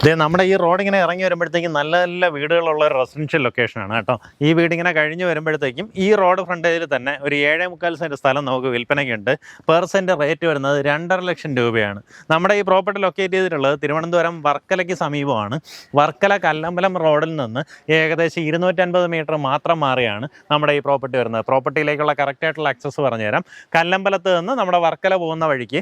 ഇത് നമ്മുടെ ഈ റോഡ് ഇങ്ങനെ ഇറങ്ങി വരുമ്പോഴത്തേക്കും നല്ല നല്ല വീടുകളുള്ള ഒരു റെസിഡൻഷ്യൽ ലൊക്കേഷനാണ് കേട്ടോ. ഈ വീട് ഇങ്ങനെ കഴിഞ്ഞ് വരുമ്പോഴത്തേക്കും ഈ റോഡ് ഫ്രണ്ടേജിൽ തന്നെ ഒരു 7.25 സെൻറ്റ് സ്ഥലം നമുക്ക് വിൽപ്പനയ്ക്കുണ്ട്. പെർ സെൻറ്റ് റേറ്റ് വരുന്നത് 2.5 ലക്ഷം രൂപയാണ്. നമ്മുടെ ഈ പ്രോപ്പർട്ടി ലൊക്കേറ്റ് ചെയ്തിട്ടുള്ളത് തിരുവനന്തപുരം വർക്കലയ്ക്ക് സമീപമാണ്. വർക്കല കല്ലമ്പലം റോഡിൽ നിന്ന് ഏകദേശം 250 മീറ്റർ മാത്രം മാറിയാണ് നമ്മുടെ ഈ പ്രോപ്പർട്ടി വരുന്നത്. പ്രോപ്പർട്ടിയിലേക്കുള്ള കറക്റ്റായിട്ടുള്ള ആക്സസ് പറഞ്ഞുതരാം. കല്ലമ്പലത്ത് നിന്ന് നമ്മുടെ വർക്കല പോകുന്ന വഴിക്ക്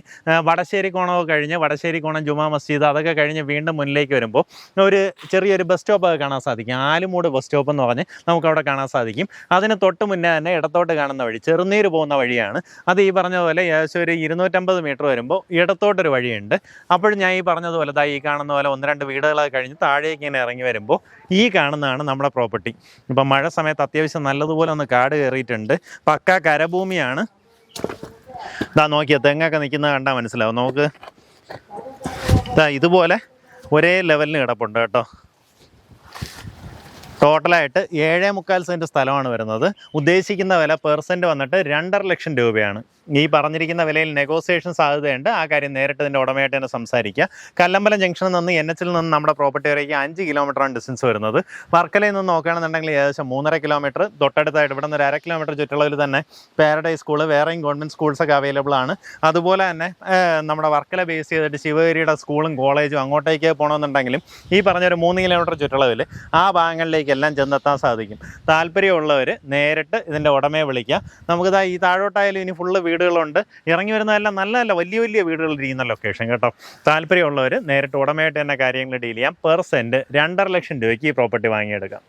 വടശ്ശേരി കോണമൊക്കെ കഴിഞ്ഞ് വടശ്ശേരി കോണം ജുമാ മസ്ജിദ് അതൊക്കെ കഴിഞ്ഞ് വീണ്ടും മുന്നിലേക്ക് വരുമ്പോൾ ഒരു ചെറിയൊരു ബസ് സ്റ്റോപ്പ് കാണാൻ സാധിക്കും. ആലുമൂട് ബസ് സ്റ്റോപ്പ് എന്ന് പറഞ്ഞ് നമുക്കവിടെ കാണാൻ സാധിക്കും. അതിന് തൊട്ട് മുന്നേ തന്നെ ഇടത്തോട്ട് കാണുന്ന വഴി ചെറുനീര് പോകുന്ന വഴിയാണ്. അത് ഈ പറഞ്ഞതുപോലെ ഏകദേശം ഒരു 250 മീറ്റർ വരുമ്പോൾ ഇടത്തോട്ടൊരു വഴിയുണ്ട്. അപ്പോൾ ഞാൻ ഈ പറഞ്ഞതുപോലെ ഈ കാണുന്ന പോലെ 1-2 വീടുകളൊക്കെ കഴിഞ്ഞ് താഴേക്ക് ഇങ്ങനെ ഇറങ്ങി വരുമ്പോൾ ഈ കാണുന്നതാണ് നമ്മുടെ പ്രോപ്പർട്ടി. ഇപ്പം മഴ സമയത്ത് അത്യാവശ്യം നല്ലതുപോലെ ഒന്ന് കാട് കയറിയിട്ടുണ്ട്. പക്കാ കരഭൂമിയാണ്. നോക്കിയാൽ തെങ്ങൊക്കെ നിൽക്കുന്നത് കണ്ടാൽ മനസ്സിലാവും. നമുക്ക് ഇതുപോലെ ഒരേ ലെവലിന് കിടപ്പുണ്ട് കേട്ടോ. ടോട്ടലായിട്ട് 7.25 സെൻറ്റ് സ്ഥലമാണ് വരുന്നത്. ഉദ്ദേശിക്കുന്ന വില പെർ സെൻറ്റ് വന്നിട്ട് 2.5 ലക്ഷം രൂപയാണ്. ഈ പറഞ്ഞിരിക്കുന്ന വിലയിൽ നെഗോസിയേഷൻ സാധ്യതയുണ്ട്. ആ കാര്യം നേരിട്ട് ഇതിൻ്റെ ഉടമയായിട്ട് തന്നെ സംസാരിക്കുക. കല്ലമ്പലം ജംഗ്ഷനിൽ നിന്ന് NH ൽ നിന്ന് നമ്മുടെ പ്രോപ്പർട്ടി വരേക്ക് 5 കിലോമീറ്ററാണ് ഡിസ്റ്റൻസ് വരുന്നത്. വർക്കലയിൽ നിന്ന് നോക്കുകയാണെന്നുണ്ടെങ്കിൽ ഏകദേശം 3.5 കിലോമീറ്റർ. തൊട്ടടുത്തായിട്ട് ഇവിടെ നിന്ന് ഒരു 1/2 കിലോമീറ്റർ ചുറ്റളവിൽ തന്നെ പാരഡൈസ് സ്കൂൾ, വേറെയും ഗവൺമെൻറ് സ്കൂൾസൊക്കെ അവൈലബിൾ ആണ്. അതുപോലെ തന്നെ നമ്മുടെ വർക്കല ബേസ് ചെയ്തിട്ട് ശിവഗിരിയുടെ സ്കൂളും കോളേജും അങ്ങോട്ടേക്ക് പോകണമെന്നുണ്ടെങ്കിലും ഈ പറഞ്ഞൊരു 3 കിലോമീറ്റർ ചുറ്റളവിൽ ആ ഭാഗങ്ങളിലേക്കെല്ലാം ചെന്നെത്താൻ സാധിക്കും. താല്പര്യമുള്ളവർ നേരിട്ട് ഇതിൻ്റെ ഉടമയെ വിളിക്കുക. നമുക്കിതാ ഈ താഴോട്ടായാലും ഇനി ഫുള്ള് വീടുകളുണ്ട്. ഇറങ്ങി വരുന്നതെല്ലാം നല്ല നല്ല വലിയ വലിയ വീടുകൾ ഇരിക്കുന്ന ലൊക്കേഷൻ കേട്ടോ. താല്പര്യമുള്ളവർ നേരിട്ട് ഉടമയായിട്ട് തന്നെ കാര്യങ്ങൾ ഡീൽ ചെയ്യാം. പെർ സെൻറ്റ് 2.5 ലക്ഷം രൂപയ്ക്ക് ഈ പ്രോപ്പർട്ടി വാങ്ങിയെടുക്കാം.